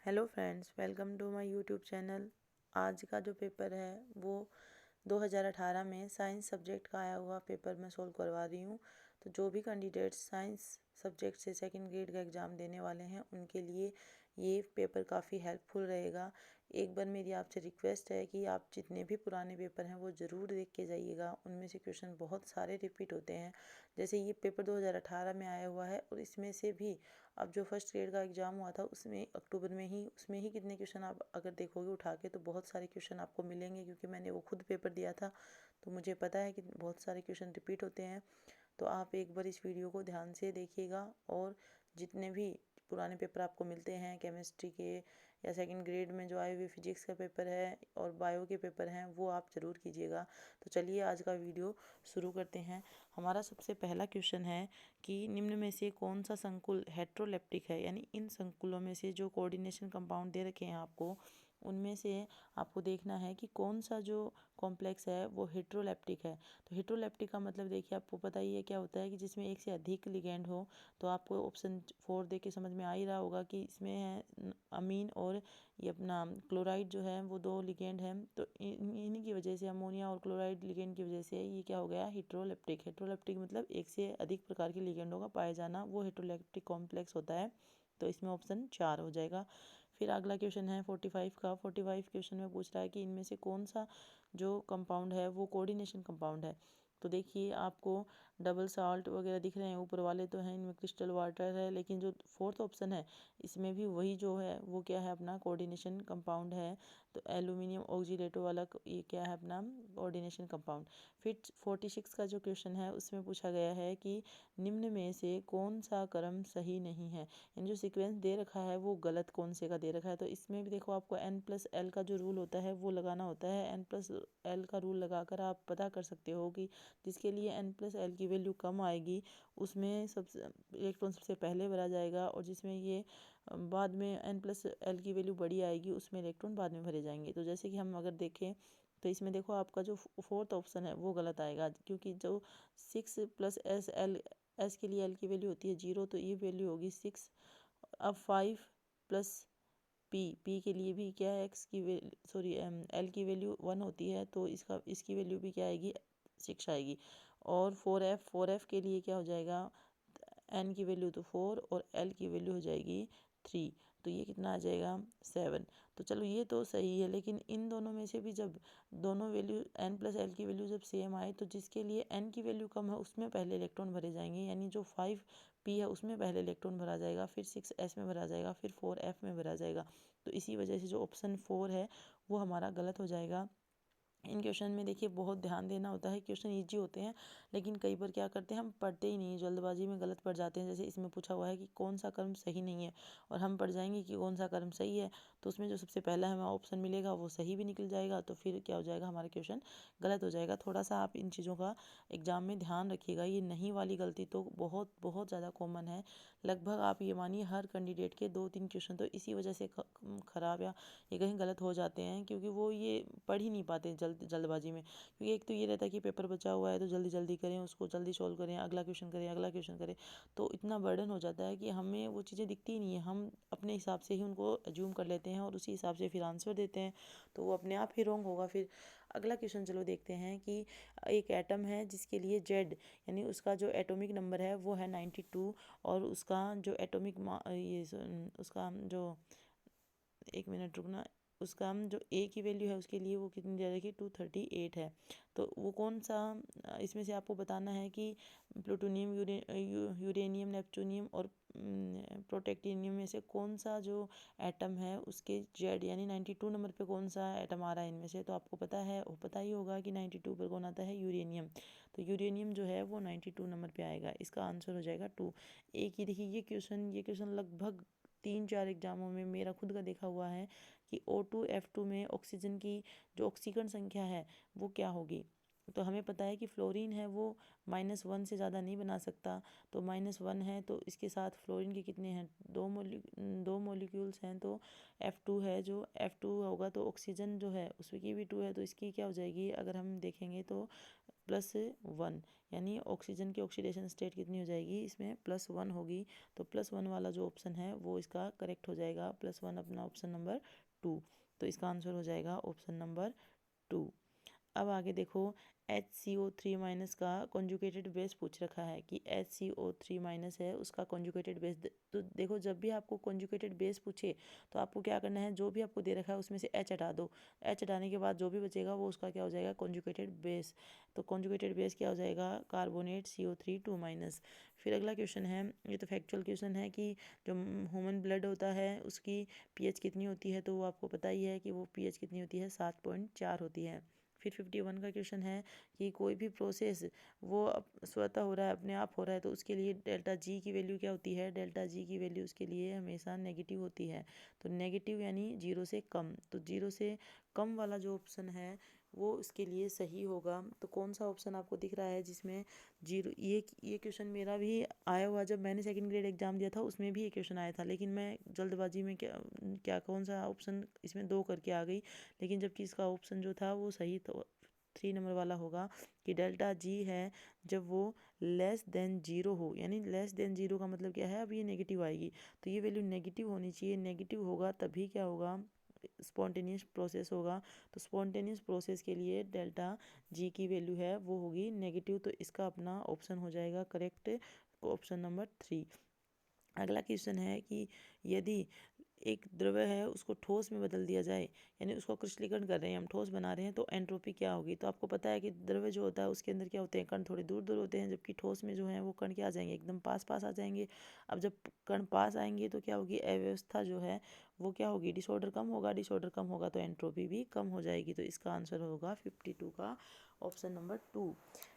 Hello friends, welcome to my YouTube channel. आज का जो पेपर है वो 2018 में साइंस सब्जेक्ट का आया हुआ पेपर मैं सोल्व करवा रही हूँ। तो जो भी कैंडिडेट्स साइंस सब्जेक्ट से सेकंड ग्रेड का एग्ज़ाम देने वाले हैं उनके लिए ये पेपर काफ़ी हेल्पफुल रहेगा। एक बार मेरी आपसे रिक्वेस्ट है कि आप जितने भी पुराने पेपर हैं वो ज़रूर देख के जाइएगा। उनमें से क्वेश्चन बहुत सारे रिपीट होते हैं। जैसे ये पेपर 2018 में आया हुआ है और इसमें से भी अब जो फर्स्ट ग्रेड का एग्ज़ाम हुआ था उसमें अक्टूबर में ही उसमें ही कितने क्वेश्चन आप अगर देखोगे उठा के तो बहुत सारे क्वेश्चन आपको मिलेंगे, क्योंकि मैंने वो खुद पेपर दिया था तो मुझे पता है कि बहुत सारे क्वेश्चन रिपीट होते हैं। तो आप एक बार इस वीडियो को ध्यान से देखिएगा और जितने भी पुराने पेपर आपको मिलते हैं केमिस्ट्री के या सेकंड ग्रेड में जो आए हुए फिजिक्स का पेपर है और बायो के पेपर हैं वो आप ज़रूर कीजिएगा। तो चलिए आज का वीडियो शुरू करते हैं। हमारा सबसे पहला क्वेश्चन है कि निम्न में से कौन सा संकुल हेट्रोलेप्टिक है, यानी इन संकुलों में से जो कोऑर्डिनेशन कंपाउंड दे रखे हैं आपको उनमें से आपको देखना है कि कौन सा जो कॉम्प्लेक्स है वो हेट्रोलेप्टिक है। तो हेट्रोलेप्टिक का मतलब देखिए आपको पता ही है क्या होता है कि जिसमें एक से अधिक लिगेंड हो। तो आपको ऑप्शन 4 देख के समझ में आ ही रहा होगा कि इसमें है अमीन और ये अपना क्लोराइड जो है वो दो लिगेंड हैं। तो इन्हीं की वजह से अमोनिया और क्लोराइड लिगेंड की वजह से ये क्या हो गया हेट्रोलेप्टिक। हेट्रोलेप्टिक मतलब एक से अधिक प्रकार के लिगेंडों का पाया जाना वो हेट्रोलेप्टिक कॉम्प्लेक्स होता है। तो इसमें ऑप्शन 4 हो जाएगा। फिर अगला क्वेश्चन है 45 का। 45 क्वेश्चन में पूछ रहा है कि इनमें से कौन सा जो कंपाउंड है वो कोऑर्डिनेशन कंपाउंड है। तो देखिए आपको डबल साल्ट वगैरह दिख रहे हैं, ऊपर वाले तो हैं, इनमें क्रिस्टल वाटर है, लेकिन जो फोर्थ ऑप्शन है इसमें भी वही जो है वो क्या है अपना कोऑर्डिनेशन कंपाउंड है। तो एल्यूमिनियम ऑक्सीडेटो वाला ये क्या है अपना कोऑर्डिनेशन कंपाउंड। फिर 46 का जो क्वेश्चन है उसमें पूछा गया है कि निम्न में से कौन सा क्रम सही नहीं है, यानी जो सीक्वेंस दे रखा है वो गलत कौन से का दे रखा है। तो इसमें भी देखो आपको n+l का जो रूल होता है वो लगाना होता है। n+l का रूल लगाकर आप पता कर सकते हो कि जिसके लिए n+l की वैल्यू कम आएगी उसमें सबसे इलेक्ट्रॉन सबसे पहले भरा जाएगा, और जिसमें ये बाद में n+l की वैल्यू बड़ी आएगी उसमें इलेक्ट्रॉन बाद में भरे जाएंगे। तो जैसे कि हम अगर देखें तो इसमें देखो आपका जो फोर्थ ऑप्शन है वो गलत आएगा, क्योंकि जो 6+s एस के लिए एल की वैल्यू होती है 0, तो ये वैल्यू होगी 6। अब 5+पी के लिए भी क्या है एक्स की सॉरी एल की वैल्यू 1 होती है, तो इसकी वैल्यू भी क्या आएगी 6 आएगी। और 4f के लिए क्या हो जाएगा एन की वैल्यू तो 4 और एल की वैल्यू हो जाएगी 3, तो ये कितना आ जाएगा 7। तो चलो ये तो सही है, लेकिन इन दोनों में से भी जब दोनों वैल्यू n+l की वैल्यू जब सेम आए तो जिसके लिए n की वैल्यू कम है उसमें पहले इलेक्ट्रॉन भरे जाएंगे, यानी जो 5p है उसमें पहले इलेक्ट्रॉन भरा जाएगा, फिर 6s में भरा जाएगा, फिर 4f में भरा जाएगा। तो इसी वजह से जो ऑप्शन 4 है वो हमारा गलत हो जाएगा। इन क्वेश्चन में देखिए बहुत ध्यान देना होता है। क्वेश्चन इजी होते हैं लेकिन कई बार क्या करते हैं हम पढ़ते ही नहीं, जल्दबाजी में गलत पढ़ जाते हैं। जैसे इसमें पूछा हुआ है कि कौन सा कर्म सही नहीं है और हम पढ़ जाएंगे कि कौन सा कर्म सही है, तो उसमें जो सबसे पहला हमें ऑप्शन मिलेगा वो सही भी निकल जाएगा, तो फिर क्या हो जाएगा हमारा क्वेश्चन गलत हो जाएगा। थोड़ा सा आप इन चीज़ों का एग्जाम में ध्यान रखिएगा। ये नहीं वाली गलती तो बहुत बहुत ज़्यादा कॉमन है। लगभग आप ये मानिए हर कैंडिडेट के 2-3 क्वेश्चन तो इसी वजह से ख़राब या ये कहीं गलत हो जाते हैं, क्योंकि वो ये पढ़ ही नहीं पाते जल्दबाजी में। क्योंकि एक तो ये रहता है कि पेपर बचा हुआ है तो जल्दी जल्दी करें, उसको जल्दी सॉल्व करें, अगला क्वेश्चन करें, अगला क्वेश्चन करें, तो इतना बर्डन हो जाता है कि हमें वो चीज़ें दिखती ही नहीं है। हम अपने हिसाब से ही उनको एज्यूम कर लेते हैं और उसी हिसाब से फिर आंसर देते हैं, तो वो अपने आप ही रॉन्ग होगा। फिर अगला क्वेश्चन चलो देखते हैं कि एक एटम है जिसके लिए जेड यानी उसका जो एटॉमिक नंबर है वो है 92, और उसका जो एटॉमिक उसका जो एक मिनट रुकना, उसका हम जो ए की वैल्यू है उसके लिए वो कितनी दे रखी 238 है। तो वो कौन सा इसमें से आपको बताना है कि प्लूटोनियम यूरेनियम नेपच्यूनियम और प्रोटेक्टिनियम में से कौन सा जो एटम है उसके जेड यानी 92 नंबर पे कौन सा एटम आ रहा है इनमें से। तो आपको पता है, वो पता ही होगा कि 92 पर कौन आता है यूरेनियम। तो यूरेनियम जो है वो 92 नंबर पे आएगा, इसका आंसर हो जाएगा 2। एक ही देखिए ये क्वेश्चन लगभग 3-4 एग्जामों में मेरा खुद का देखा हुआ है कि O2F2 में ऑक्सीजन की जो ऑक्सीकरण संख्या है वो क्या होगी। तो हमें पता है कि फ्लोरीन है वो -1 से ज़्यादा नहीं बना सकता, तो -1 है तो इसके साथ फ्लोरीन के कितने हैं, दो मॉलिक्यूल्स हैं, तो F2 है, जो F2 होगा तो ऑक्सीजन जो है उसकी भी 2 है, तो इसकी क्या हो जाएगी अगर हम देखेंगे तो +1, यानी ऑक्सीजन की ऑक्सीडेशन स्टेट कितनी हो जाएगी, इसमें +1 होगी। तो +1 वाला जो ऑप्शन है वो इसका करेक्ट हो जाएगा। +1 अपना ऑप्शन नंबर 2, तो इसका आंसर हो जाएगा ऑप्शन नंबर 2। अब आगे देखो, HCO3- का कॉन्जुगेटेड बेस पूछ रखा है कि HCO3- है उसका कॉन्जुगेटेड बेस। तो देखो, जब भी आपको कॉन्जुगेटेड बेस पूछे तो आपको क्या करना है, जो भी आपको दे रखा है उसमें से H हटा दो। H हटाने के बाद जो भी बचेगा वो उसका क्या हो जाएगा, कॉन्जुगेटेड बेस। तो कॉन्जुगेटेड बेस क्या हो जाएगा, कार्बोनेट CO3 2-। फिर अगला क्वेश्चन है, ये तो फैक्चुअल क्वेश्चन है कि जो ह्यूमन ब्लड होता है उसकी pH कितनी होती है, तो वो आपको पता ही है कि वो pH कितनी होती है, 7.4 होती है। फिर 51 का क्वेश्चन है कि कोई भी प्रोसेस वो स्वतः हो रहा है, अपने आप हो रहा है, तो उसके लिए डेल्टा जी की वैल्यू क्या होती है, डेल्टा जी की वैल्यू उसके लिए हमेशा नेगेटिव होती है। तो नेगेटिव यानी 0 से कम, तो 0 से कम वाला जो ऑप्शन है वो उसके लिए सही होगा। तो कौन सा ऑप्शन आपको दिख रहा है जिसमें 0, ये क्वेश्चन मेरा भी आया हुआ, जब मैंने सेकंड ग्रेड एग्जाम दिया था उसमें भी ये क्वेश्चन आया था, लेकिन मैं जल्दबाजी में क्या क्या कौन सा ऑप्शन इसमें 2 करके आ गई। लेकिन जबकि इसका ऑप्शन जो था वो सही, तो 3 नंबर वाला होगा कि डेल्टा जी है जब वो <<0 हो, यानी <<0 का मतलब क्या है, अब ये नेगेटिव आएगी, तो ये वैल्यू नेगेटिव होनी चाहिए। नेगेटिव होगा तभी क्या होगा, स्पॉन्टेनियस प्रोसेस होगा। तो स्पॉन्टेनियस प्रोसेस के लिए डेल्टा जी की वैल्यू है वो होगी नेगेटिव, तो इसका अपना ऑप्शन हो जाएगा करेक्ट, ऑप्शन नंबर 3। अगला क्वेश्चन है कि यदि एक द्रव्य है उसको ठोस में बदल दिया जाए, यानी उसको क्रिस्टलीकरण कर रहे हैं, हम ठोस बना रहे हैं, तो एंट्रोपी क्या होगी। तो आपको पता है कि द्रव्य जो होता है उसके अंदर क्या होते हैं, कण थोड़े दूर दूर होते हैं, जबकि ठोस में जो है वो कण क्या आ जाएंगे, एकदम पास पास आ जाएंगे। अब जब कण पास आएंगे तो क्या होगी, अव्यवस्था जो है वो क्या होगी, डिसऑर्डर कम होगा, डिसऑर्डर कम होगा तो एंट्रोपी भी कम हो जाएगी। तो इसका आंसर होगा 52 का ऑप्शन नंबर 2।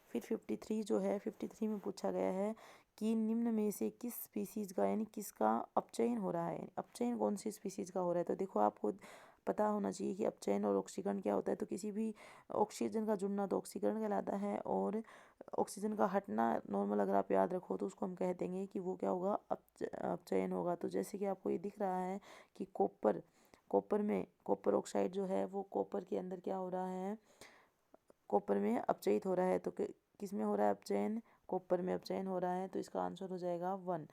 फिर 53 जो है, 53 में पूछा गया है कि निम्न में से किस स्पीसीज का, यानी किसका अपचयन हो रहा है, अपचयन कौन सी स्पीसीज का हो रहा है। तो देखो, आपको पता होना चाहिए कि अपचयन और ऑक्सीकरण क्या होता है। तो किसी भी ऑक्सीजन का जुड़ना तो ऑक्सीकरण कहलाता है, और ऑक्सीजन का हटना नॉर्मल अगर आप याद रखो तो उसको हम कह देंगे कि वो क्या होगा, अपचयन होगा। तो जैसे कि आपको ये दिख रहा है कि कॉपर में कॉपर ऑक्साइड जो है वो कॉपर के अंदर क्या हो रहा है, कॉपर में अपचयित हो रहा है। तो किस में हो रहा है अपचयन, कॉपर में अपचयन हो रहा है, तो इसका आंसर हो जाएगा 1।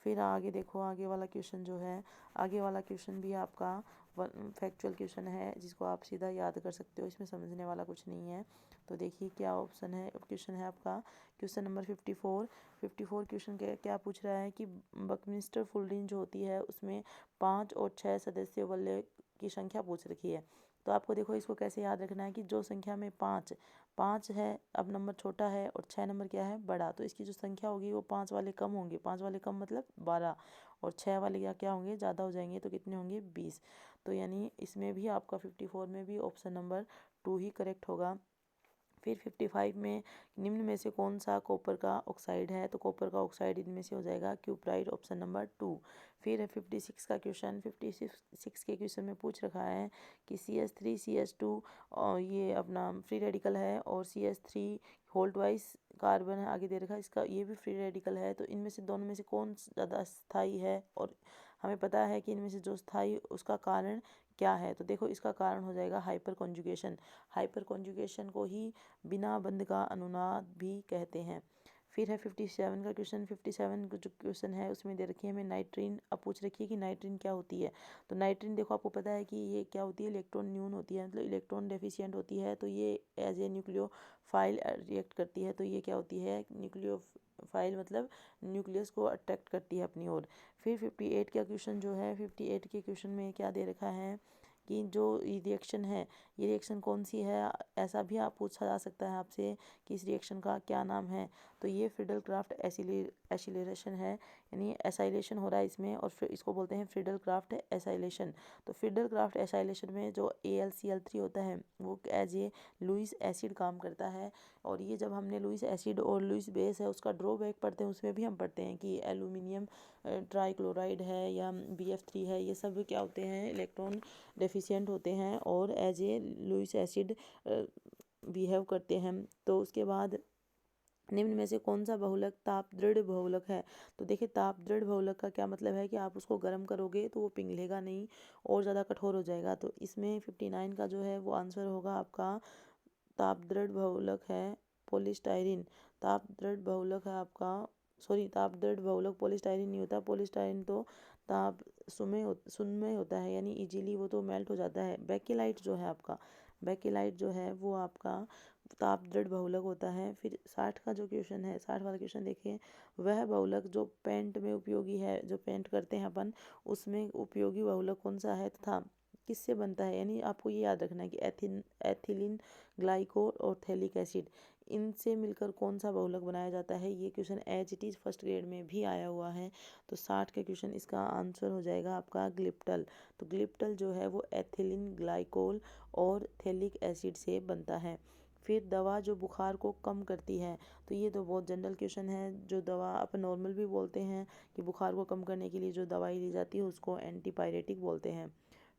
फिर आगे देखो, आगे वाला क्वेश्चन जो है, आगे वाला क्वेश्चन भी आपका फैक्चुअल क्वेश्चन है जिसको आप सीधा याद कर सकते हो, इसमें समझने वाला कुछ नहीं है। तो देखिए क्या ऑप्शन है, क्वेश्चन है आपका क्वेश्चन नंबर 54। 54 क्वेश्चन क्या पूछ रहा है कि बकमिस्टर फोल्डिंग जो होती है उसमें 5 और 6 सदस्य वलय की संख्या पूछ रखी है। तो आपको देखो इसको कैसे याद रखना है कि जो संख्या में पाँच है, अब नंबर छोटा है और 6 नंबर क्या है, बड़ा, तो इसकी जो संख्या होगी वो 5 वाले कम होंगे, 5 वाले कम मतलब 12, और 6 वाले क्या क्या होंगे, ज़्यादा हो जाएंगे, तो कितने होंगे, 20। तो यानी इसमें भी आपका 54 में भी ऑप्शन नंबर 2 ही करेक्ट होगा। फिर 55 में निम्न में से कौन सा कॉपर का ऑक्साइड है, तो कॉपर का ऑक्साइड इनमें से हो जाएगा क्यूप्राइड, ऑप्शन नंबर 2। फिर है 56 का क्वेश्चन, 56 के क्वेश्चन में पूछ रखा है कि CH3CH2 और ये अपना फ्री रेडिकल है, और CH3 होल्ट वाइज कार्बन है आगे दे रखा है, इसका ये भी फ्री रेडिकल है। तो इनमें से दोनों में से कौन ज़्यादा स्थायी है, और हमें पता है कि इनमें से जो स्थायी उसका कारण क्या है। तो देखो इसका कारण हो जाएगा हाइपर कॉन्जुगेशन। हाइपर कॉन्जुगेशन को ही बिना बंध का अनुनाद भी कहते हैं। फिर है 57 का क्वेश्चन। 57 जो क्वेश्चन है उसमें दे रखी है हमें नाइट्रीन, अब पूछ रखी है कि नाइट्रीन क्या होती है। तो नाइट्रीन देखो आपको पता है कि ये क्या होती है, इलेक्ट्रॉन न्यून होती है, मतलब इलेक्ट्रॉन डेफिशिएंट होती है, तो ये एज ए न्यूक्लियोफाइल रिएक्ट करती है। तो ये क्या होती है, न्यूक्लियोफाइल मतलब न्यूक्लियस को अट्रैक्ट करती है अपनी ओर। फिर 58 का क्वेश्चन जो है, 58 के क्वेश्चन में क्या दे रखा है कि जो रिएक्शन है, ये रिएक्शन कौन सी है, ऐसा भी आप पूछा जा सकता है आपसे कि इस रिएक्शन का क्या नाम है। तो ये फ्रीडल क्राफ्ट एसिलेशन है, यानी एसाइलेशन हो रहा है इसमें, और फिर इसको बोलते हैं फ्रीडल क्राफ्ट एसाइलेशन। तो फ्रीडल क्राफ्ट एसाइलेशन में जो AlCl3 होता है वो एज ए लुईस एसिड काम करता है। और ये जब हमने लुईस एसिड और लुईस बेस है उसका ड्रॉबैक पढ़ते हैं, उसमें भी हम पढ़ते हैं कि एल्यूमिनियम ट्राइक्लोराइड है या BF3 है, ये सब क्या होते हैं, इलेक्ट्रॉन डेफिशिएंट होते हैं और as a Lewis acid behave करते हैं। तो उसके बाद निम्न में से कौन सा बहुलक ताप दृढ़ बहुलक है। तो देखिए ताप दृढ़ बहुलक का क्या मतलब है कि आप उसको गर्म करोगे तो वो पिघलेगा नहीं और ज़्यादा कठोर हो जाएगा। तो इसमें 59 का जो है वो आंसर होगा आपका ताप दृढ़ बहुलक है, पॉलीस्टाइरिन, ताप दृढ़ बहुलक है आपका, सॉरी ताप दृढ़ बहुलक पॉलीस्टाइरिन नहीं होता। पॉलीस्टाइरिन तो ताप सुन्मय होता है, यानी इजीली वो तो मेल्ट हो जाता है। बेकेलाइट जो है आपका, बेकेलाइट जो है वो आपका ताप दृढ़ बहुलक होता है। फिर 60 का जो क्वेश्चन है, 60 वाला क्वेश्चन देखिए, वह बहुलक जो पेंट में उपयोगी है, जो पेंट करते हैं अपन, उसमें उपयोगी बहुलक कौन सा है तथा किससे बनता है। यानी आपको ये याद रखना है कि एथिलीन ग्लाइकोल और थैलिक एसिड, इनसे मिलकर कौन सा बहुलक बनाया जाता है। ये question as it is first grade में भी आया हुआ है। तो 60 का क्वेश्चन इसका आंसर हो जाएगा आपका ग्लिप्टल। तो ग्लिप्टल जो है वो एथिलीन ग्लाइकोल और थैलिक एसिड से बनता है। फिर दवा जो बुखार को कम करती है, तो ये तो बहुत जनरल क्वेश्चन है। जो दवा अपन नॉर्मल भी बोलते हैं कि बुखार को कम करने के लिए जो दवाई ली जाती है उसको एंटीपायरेटिक बोलते हैं।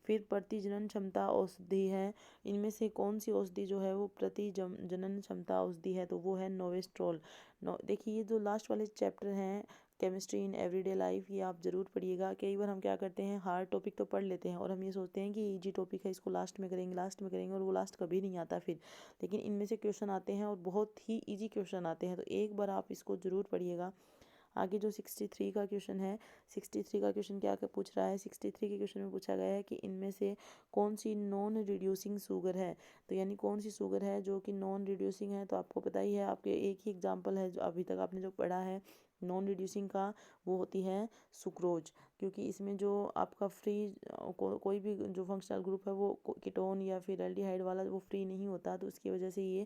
फिर प्रतिजनन क्षमता औषधि है, इनमें से कौन सी औषधि जो है वो जनन क्षमता औषधि है, तो वो है नोवेस्ट्रोल। देखिए ये जो लास्ट वाले चैप्टर हैं केमिस्ट्री इन एवरीडे लाइफ, ये आप ज़रूर पढ़िएगा। कई बार हम क्या करते हैं, हार्ड टॉपिक तो पढ़ लेते हैं और हम ये सोचते हैं कि इजी टॉपिक है, इसको लास्ट में करेंगे, लास्ट में करेंगे, और वो लास्ट कभी नहीं आता फिर। लेकिन इनमें से क्वेश्चन आते हैं और बहुत ही ईजी क्वेश्चन आते हैं, तो एक बार आप इसको ज़रूर पढ़िएगा। आगे जो 63 का क्वेश्चन है, 63 का क्वेश्चन क्या पूछ रहा है, 63 के क्वेश्चन में पूछा गया है कि इनमें से कौन सी नॉन रिड्यूसिंग शुगर है। तो यानी कौन सी शुगर है जो कि नॉन रिड्यूसिंग है, तो आपको पता ही है, आपके एक ही एग्जांपल है जो अभी तक आपने जो पढ़ा है नॉन रिड्यूसिंग का, वो होती है सुक्रोज। क्योंकि इसमें जो आपका फ्री कोई भी जो फंक्शनल ग्रुप है वो कीटोन या फिर एल्डिहाइड वाला वो फ्री नहीं होता, तो उसकी वजह से ये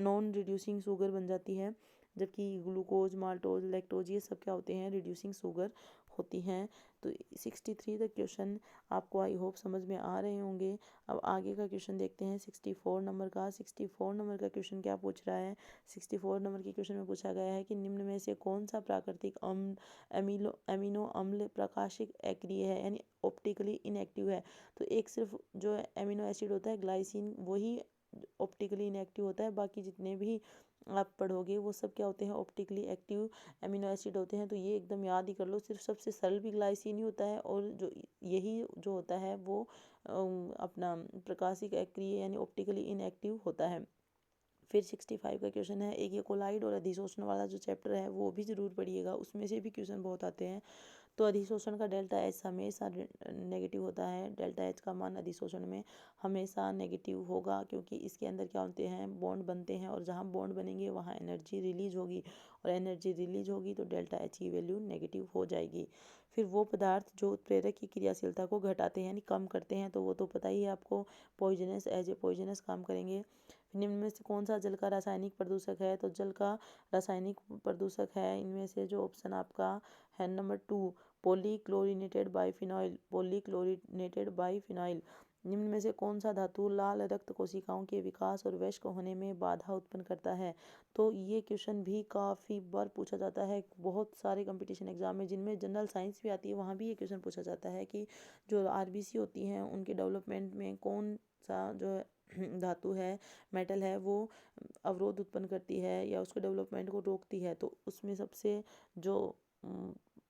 नॉन रिड्यूसिंग शुगर बन जाती है। जबकि ग्लूकोज, माल्टोज, लैक्टोज ये सब क्या होते हैं, रिड्यूसिंग शुगर होती हैं। तो 63 तक क्वेश्चन आपको आई होप समझ में आ रहे होंगे। अब आगे का क्वेश्चन देखते हैं 64 नंबर का। 64 नंबर का क्वेश्चन क्या पूछ रहा है, 64 नंबर के क्वेश्चन में पूछा गया है कि निम्न में से कौन सा प्राकृतिक एमिनो अम्ल प्रकाशिक अक्रिय है, यानी ऑप्टिकली इनएक्टिव है। तो एक सिर्फ जो एमिनो एसिड होता है ग्लाइसिन, वही ऑप्टिकली इनएक्टिव होता है। बाकी जितने भी आप पढ़ोगे वो सब क्या होते हैं, ऑप्टिकली एक्टिव एमिनो एसिड होते हैं। तो ये एकदम याद ही कर लो, सिर्फ सबसे सरल भी ग्लाइसिन ही होता है, और जो यही जो होता है वो अपना प्रकाशिक अक्रिय यानी ऑप्टिकली इनएक्टिव होता है। फिर 65 का क्वेश्चन है, एक ये कोलाइड और अधिशोषण वाला जो चैप्टर है वो भी ज़रूर पढ़िएगा, उसमें से भी क्वेश्चन बहुत आते हैं। तो अधिशोषण का डेल्टा एच हमेशा नेगेटिव होता है। डेल्टा एच का मान अधिशोषण में हमेशा नेगेटिव होगा, क्योंकि इसके अंदर क्या होते हैं, बॉन्ड बनते हैं, और जहाँ बॉन्ड बनेंगे वहाँ एनर्जी रिलीज होगी, और एनर्जी रिलीज होगी तो डेल्टा एच की वैल्यू नेगेटिव हो जाएगी। फिर वो पदार्थ जो उत्प्रेरक की क्रियाशीलता को घटाते हैं यानी कम करते हैं, तो वो तो पता ही है आपको, पॉइजनस एज ए पॉइजनस काम करेंगे। निम्न में से कौन सा जल का रासायनिक प्रदूषक है, तो जल का रासायनिक प्रदूषक है इनमें से जो ऑप्शन आपका है नंबर 2, पॉलीक्लोरिनेटेड बाइफिनॉइल, पॉलीक्लोरिनेटेड बाइफिनॉइल। निम्न में से कौन सा धातु लाल रक्त कोशिकाओं के विकास और वयस्क होने में बाधा उत्पन्न करता है। तो ये क्वेश्चन भी काफ़ी बार पूछा जाता है बहुत सारे कंपटीशन एग्जाम में, जिनमें जनरल साइंस भी आती है, वहाँ भी ये क्वेश्चन पूछा जाता है कि जो आरबीसी होती हैं उनके डेवलपमेंट में कौन सा जो धातु है, मेटल है, वो अवरोध उत्पन्न करती है या उसके डेवलपमेंट को रोकती है। तो उसमें सबसे जो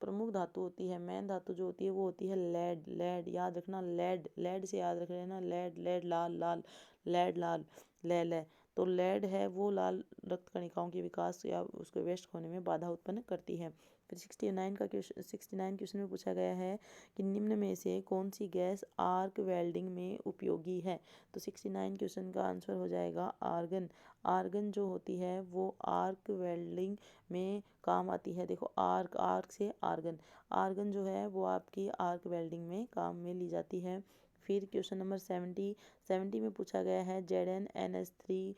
प्रमुख धातु होती है, मेन धातु जो होती है वो होती है लेड। लेड याद रखना, लेड, लेड से याद रख लेना, लेड, लेड लाल लाल, लेड लाल, ले। तो लेड है वो लाल रक्त कणिकाओं के विकास या उसके वेस्ट होने में बाधा उत्पन्न करती है। फिर 69 क्वेश्चन में पूछा गया है कि निम्न में से कौन सी गैस आर्क वेल्डिंग में उपयोगी है। तो 69 क्वेश्चन का आंसर हो जाएगा आर्गन। आर्गन जो होती है वो आर्क वेल्डिंग में काम आती है। देखो आर्क, आर्क से आर्गन, आर्गन जो है वो आपकी आर्क वेल्डिंग में काम में ली जाती है। फिर क्वेश्चन नंबर 70 में पूछा गया है ZnNH3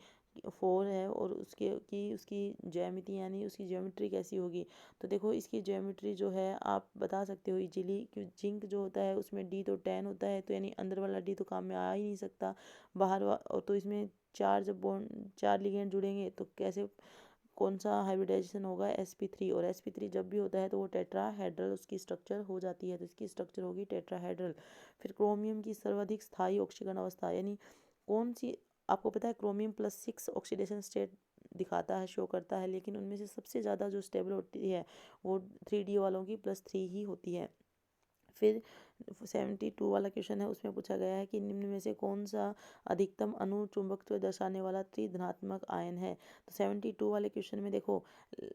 4 है और उसकी ज्यामिति यानी उसकी ज्योमेट्री कैसी होगी। तो देखो इसकी ज्योमेट्री जो है आप बता सकते हो इजीली, कि जिंक जो होता है उसमें डी तो 10 होता है, तो यानी अंदर वाला डी तो काम में आ ही नहीं सकता, तो इसमें चार लिगेंड जुड़ेंगे तो कैसे, कौन सा हाइब्रिडाइजेशन होगा, sp3। और sp3 जब भी होता है तो वो टेट्राहेड्रल उसकी स्ट्रक्चर हो जाती है, तो इसकी स्ट्रक्चर होगी टेट्राहेड्रल। फिर क्रोमियम की सर्वाधिक स्थायी ऑक्सीकरण अवस्था यानी कौन सी, आपको पता है क्रोमियम +6 ऑक्सीडेशन स्टेट दिखाता है, शो करता है, लेकिन उनमें से सबसे ज़्यादा जो स्टेबल होती है वो 3D वालों की +3 ही होती है। फिर 72 वाला क्वेश्चन है, उसमें पूछा गया है कि निम्न में से कौन सा अधिकतम अणु चुंबकत्व दर्शाने वाला त्रिधनात्मक आयन है। तो 72 वाले क्वेश्चन में देखो,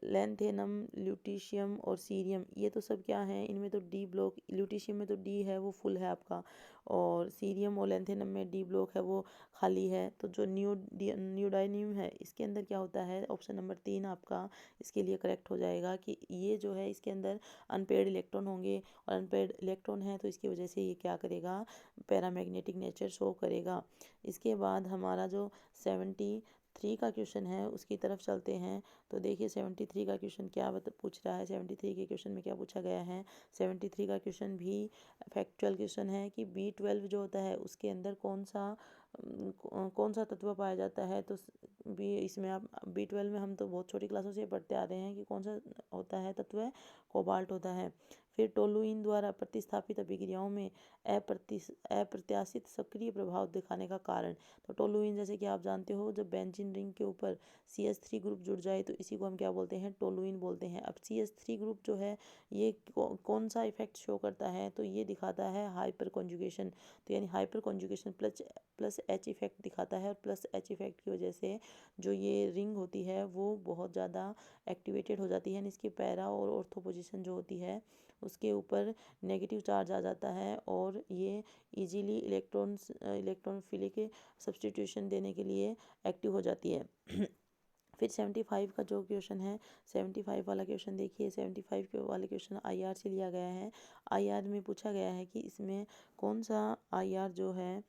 लैंथेनम, ल्यूटीशियम और सीरियम, ये तो सब क्या है, इनमें तो डी ब्लॉक, ल्यूटीशियम में तो डी है वो फुल है आपका, और सीरियम और लैंथेनम में डी ब्लॉक है वो खाली है। तो जो न्यूडाइनियम है इसके अंदर क्या होता है, ऑप्शन नंबर 3 आपका इसके लिए करेक्ट हो जाएगा कि ये जो है इसके अंदर अनपेड इलेक्ट्रॉन होंगे, और अनपेड इलेक्ट्रॉन है तो इसकी वजह से ये क्या करेगा, पैरामैग्नेटिक नेचर शो करेगा। इसके बाद हमारा जो 73 का क्वेश्चन है उसकी तरफ चलते हैं। तो देखिए 73 का क्वेश्चन क्या पूछ रहा है। 73 के क्वेश्चन में क्या पूछा गया है, 73 का क्वेश्चन भी फैक्चुअल क्वेश्चन है कि B12 जो होता है उसके अंदर कौन सा तत्व पाया जाता है। तो भी इसमें आप B12 में हम तो बहुत छोटी क्लासों से पढ़ते आ रहे हैं कि कौन सा होता है तत्व, है कोबाल्ट होता है। फिर टोलुइन द्वारा प्रतिस्थापित अभिक्रियाओं में अप्रत्याशित सक्रिय प्रभाव दिखाने का कारण। तो टोलुइन जैसे कि आप जानते हो, जब बेंजीन रिंग के ऊपर CH3 ग्रुप जुड़ जाए तो इसी को हम क्या बोलते हैं, टोलुइन बोलते हैं। अब CH3 ग्रुप जो है ये कौन सा इफेक्ट शो करता है, तो ये दिखाता है हाइपर कॉन्जुगेशन। तो यानी hyper conjugation plus H effect दिखाता है, और प्लस H इफेक्ट की वजह से जो ये रिंग होती है वो बहुत ज़्यादा एक्टिवेटेड हो जाती है, यानी इसकी पैरा और ऑर्थो पोजीशन जो होती है उसके ऊपर नेगेटिव चार्ज आ जाता है, और ये इजीली इलेक्ट्रॉनफिलिक सब्स्टिट्यूशन देने के लिए एक्टिव हो जाती है। फिर 75 का जो क्वेश्चन है, 75 वाला क्वेश्चन देखिए, 75 के वाले क्वेश्चन IR से लिया गया है। IR में पूछा गया है कि इसमें कौन सा IR जो है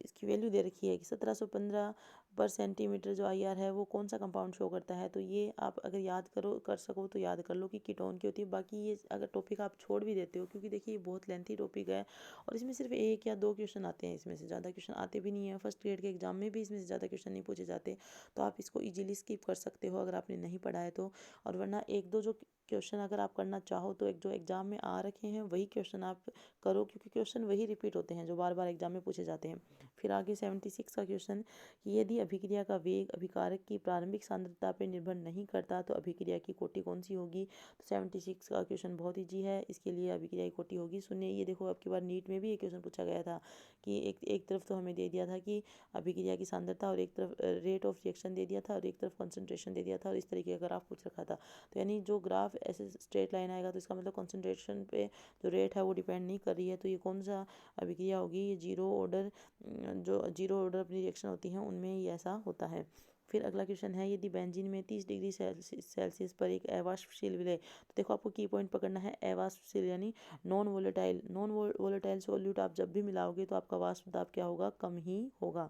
इसकी वैल्यू दे रखी है कि 1715/सेंटीमीटर जो IR है वो कौन सा कंपाउंड शो करता है। तो ये आप अगर याद कर सको तो याद कर लो कि कीटोन की होती है। बाकी ये अगर टॉपिक आप छोड़ भी देते हो, क्योंकि देखिए ये बहुत लेंथी टॉपिक है और इसमें सिर्फ 1 या 2 क्वेश्चन आते हैं, इसमें से ज़्यादा क्वेश्चन आते भी नहीं है। फर्स्ट ग्रेड के एग्जाम में भी इसमें से ज़्यादा क्वेश्चन नहीं पूछे जाते, तो आप इसको ईजिली स्किप कर सकते हो अगर आपने नहीं पढ़ा है तो। और वरना 1-2 जो क्वेश्चन अगर आप करना चाहो तो एक जो एग्जाम में आ रखे हैं वही क्वेश्चन आप करो, क्योंकि क्वेश्चन वही रिपीट होते हैं जो बार बार एग्जाम में पूछे जाते हैं। फिर आगे 76 का क्वेश्चन, यदि अभिक्रिया का वेग अभिकारक की प्रारंभिक सांद्रता पर निर्भर नहीं करता तो अभिक्रिया की कोटि कौन सी होगी। तो 76 का क्वेश्चन बहुत ईजी है, इसके लिए अभिक्रिया की कोटि होगी शून्य। ये देखो अब की बार नीट में भी ये क्वेश्चन पूछा गया था कि एक तरफ तो हमें दे दिया था कि अभिक्रिया की सांद्रता, और एक तरफ रेट ऑफ रिएक्शन दे दिया था, और एक तरफ कॉन्सेंट्रेशन दे दिया था, और इस तरीके का ग्राफ पूछ रखा था। तो यानी जो ग्राफ ऐसे स्ट्रेट लाइन आएगा तो इसका मतलब कॉन्सेंट्रेशन पे जो रेट है वो डिपेंड नहीं कर रही है। तो ये कौन सा अभिक्रिया होगी, ये जीरो ऑर्डर अपनी रिएक्शन होती हैं उनमें ही ऐसा होता है। फिर अगला क्वेश्चन है, यदि बेंजीन में 30 डिग्री सेल्सियस पर एक अवाष्पशील विलय, तो देखो आपको की पॉइंट पकड़ना है, अवाष्पशील यानी नॉन वोलेटाइल सोल्यूट आप जब भी मिलाओगे तो आपका वाष्प दाब क्या होगा, कम ही होगा।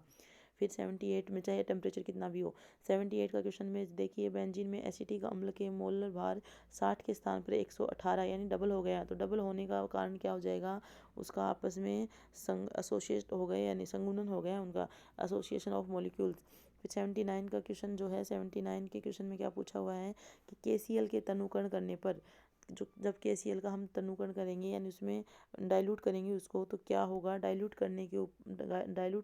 फिर 78 में चाहे टेम्परेचर कितना भी हो, 78 का क्वेश्चन में देखिए, बेंजीन में एसिटिक अम्ल के मोलर भार 60 के स्थान पर 118 यानी डबल हो गया। तो डबल होने का कारण क्या हो जाएगा, उसका आपस में एसोसिएट हो गए, यानी संगुणन हो गया उनका, एसोसिएशन ऑफ मॉलिक्यूल्स। फिर 79 का क्वेश्चन जो है, 79 के क्वेश्चन में क्या पूछा हुआ है कि KCl के तनुकरण करने पर, जब KCl का हम तनुकरण करेंगे यानी उसमें डाइल्यूट करेंगे उसको, तो क्या होगा, डाइल्यूट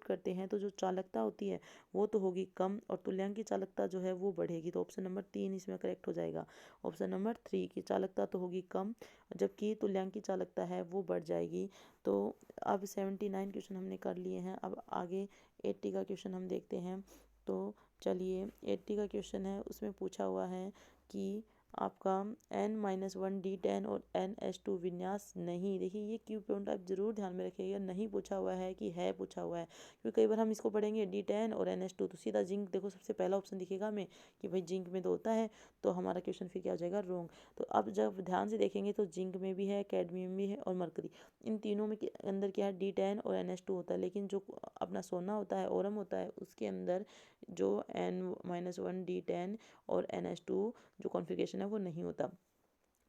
करते हैं तो जो चालकता होती है वो तो होगी कम, और तुल्यांकी चालकता जो है वो बढ़ेगी। तो ऑप्शन नंबर 3 इसमें करेक्ट हो जाएगा। ऑप्शन नंबर 3 की चालकता तो होगी कम, जबकि तुल्यांकी चालकता है वो बढ़ जाएगी। तो अब 79 क्वेश्चन हमने कर लिए हैं। अब आगे 80 का क्वेश्चन हम देखते हैं। तो चलिए 80 का क्वेश्चन है, उसमें पूछा हुआ है कि आपका N-1 D10 और NH2 विन्यास नहीं। देखिए ये क्यू पॉइंट आप जरूर ध्यान में रखिएगा, नहीं पूछा हुआ है कि है पूछा हुआ है, क्योंकि कई बार हम इसको पढ़ेंगे D10 और NH2 तो सीधा जिंक, देखो सबसे पहला ऑप्शन दिखेगा हमें कि भाई जिंक में तो होता है, तो हमारा क्वेश्चन फिर क्या हो जाएगा, रॉन्ग। तो अब जब ध्यान से देखेंगे तो जिंक में भी है, कैडमियम भी है, और मरकरी, इन तीनों में अंदर क्या है, D10 और NH2 होता है। लेकिन जो अपना सोना होता है, ओरम होता है, उसके अंदर जो N-1 D10 और NH2 जो कॉन्फ़िगरेशन है वो नहीं होता।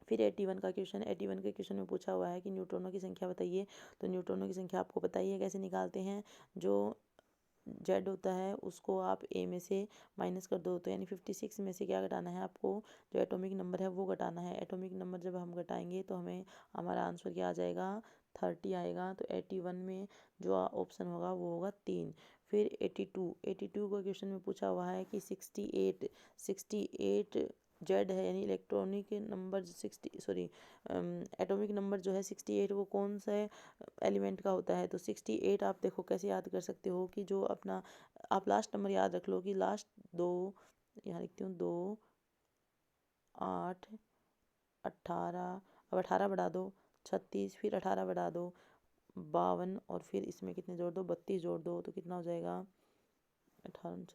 फिर 81 का क्वेश्चन, 81 के क्वेश्चन में पूछा हुआ है कि न्यूट्रॉनों की संख्या बताइए। तो न्यूट्रॉनों की संख्या आपको बताइए कैसे निकालते हैं, जो जेड होता है उसको आप ए में से माइनस कर दो, तो यानी 56 में से क्या घटाना है आपको, जो एटॉमिक नंबर है वो घटाना है। एटॉमिक नंबर जब हम घटाएंगे तो हमें हमारा आंसर क्या आ जाएगा, 30 आएगा। तो 81 में जो ऑप्शन होगा वो होगा 3। फिर 82 का क्वेश्चन में पूछा हुआ है कि 68 जेड है यानी इलेक्ट्रॉनिक नंबर एटॉमिक नंबर जो है 68 वो कौन सा एलिमेंट का होता है। तो 68 आप देखो कैसे याद कर सकते हो कि जो अपना आप लास्ट नंबर याद रख लो कि लास्ट दो, यहाँ लिखती हूँ 2 8 18, अब 18 बढ़ा दो 36, फिर 18 बढ़ा दो 52, और फिर इसमें कितने जोड़ दो 32 जोड़ दो तो कितना हो जाएगा 18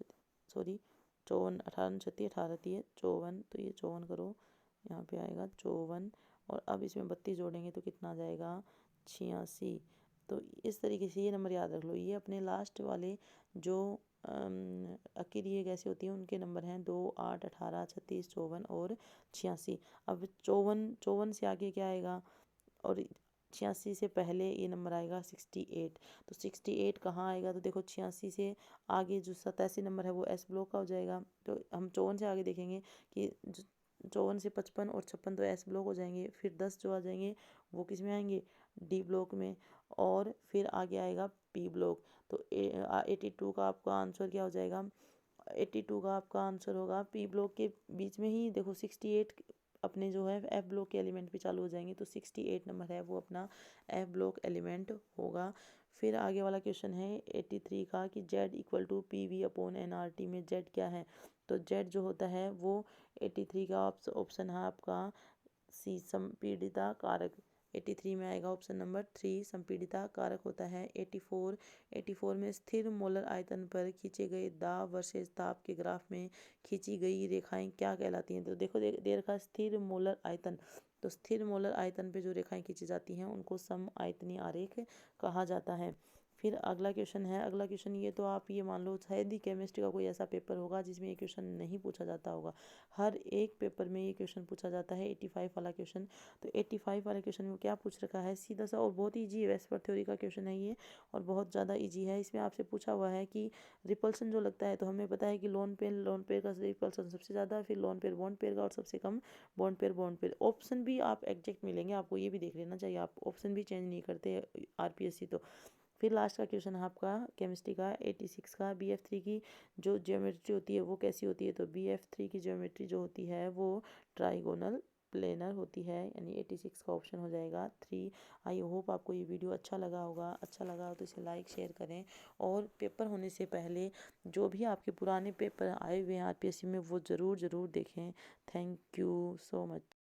सॉरी 54, 18 36 18 दिए 54, तो ये 54 करो यहाँ पे आएगा 54, और अब इसमें 32 जोड़ेंगे तो कितना आ जाएगा 86। तो इस तरीके से ये नंबर याद रख लो। ये अपने लास्ट वाले जो अकेली कैसे होती है उनके नंबर हैं 2 8 18 36 54 और 86। अब 54 से आगे क्या आएगा, और 86 से पहले ये नंबर आएगा 68। तो 68 कहाँ आएगा, तो देखो 86 से आगे जो 87 नंबर है वो एस ब्लॉक का हो जाएगा। तो हम 54 से आगे देखेंगे कि 54 से 55 और 56 तो एस ब्लॉक हो जाएंगे। फिर 10 जो आ जाएंगे वो किस में आएंगे, डी ब्लॉक में, और फिर आगे आएगा पी ब्लॉक। तो 82 का आपका आंसर क्या हो जाएगा, 82 का आपका आंसर होगा पी ब्लॉक के बीच में ही। देखो 68 अपने जो है एफ ब्लॉक के एलिमेंट पे चालू हो जाएंगे, तो 68 नंबर है वो अपना एफ ब्लॉक एलिमेंट होगा। फिर आगे वाला क्वेश्चन है 83 का कि Z equal to P V upon N R T में जेड क्या है। तो जेड जो होता है वो 83 का ऑप्शन है आपका सी संपीड़िता कारक। 83 में आएगा ऑप्शन नंबर 3 संपीड़िता कारक होता है। 84 में स्थिर मोलर आयतन पर खींचे गए दाब वर्सेस ताप के ग्राफ में खींची गई रेखाएं क्या कहलाती हैं। तो देखो दे रखा स्थिर मोलर आयतन, तो स्थिर मोलर आयतन पे जो रेखाएं खींची जाती हैं उनको सम आयतनीय आरेख कहा जाता है। फिर अगला क्वेश्चन है, अगला क्वेश्चन ये तो आप ये मान लो शायद ही केमिस्ट्री का कोई ऐसा पेपर होगा जिसमें ये क्वेश्चन नहीं पूछा जाता होगा। हर एक पेपर में ये क्वेश्चन पूछा जाता है 85 वाला क्वेश्चन। तो 85 वाले क्वेश्चन में क्या पूछ रखा है, सीधा सा और बहुत ईजी है, वेस्पर थ्योरी का क्वेश्चन है ये और बहुत ज़्यादा ईजी है। इसमें आपसे पूछा हुआ है कि रिपल्सन जो लगता है, तो हमें पता है कि लोन पेयर का रिपल्सन सबसे ज़्यादा, फिर लोन पेयर बॉन्ड पेयर का, और सबसे कम बॉन्ड पेयर। ऑप्शन भी आप एग्जैक्ट मिलेंगे आपको, ये भी देख लेना चाहिए, आप ऑप्शन भी चेंज नहीं करते आरपीएससी। तो फिर लास्ट का क्वेश्चन है आपका केमिस्ट्री का 86 का BF3 की जो ज्योमेट्री होती है वो कैसी होती है। तो BF3 की ज्योमेट्री जो होती है वो ट्राइगोनल प्लेनर होती है, यानी 86 का ऑप्शन हो जाएगा 3। आई होप आपको ये वीडियो अच्छा लगा होगा, अच्छा लगा हो तो इसे लाइक शेयर करें, और पेपर होने से पहले जो भी आपके पुराने पेपर आए हुए हैं आरपीएससी में वो ज़रूर देखें। Thank you so much.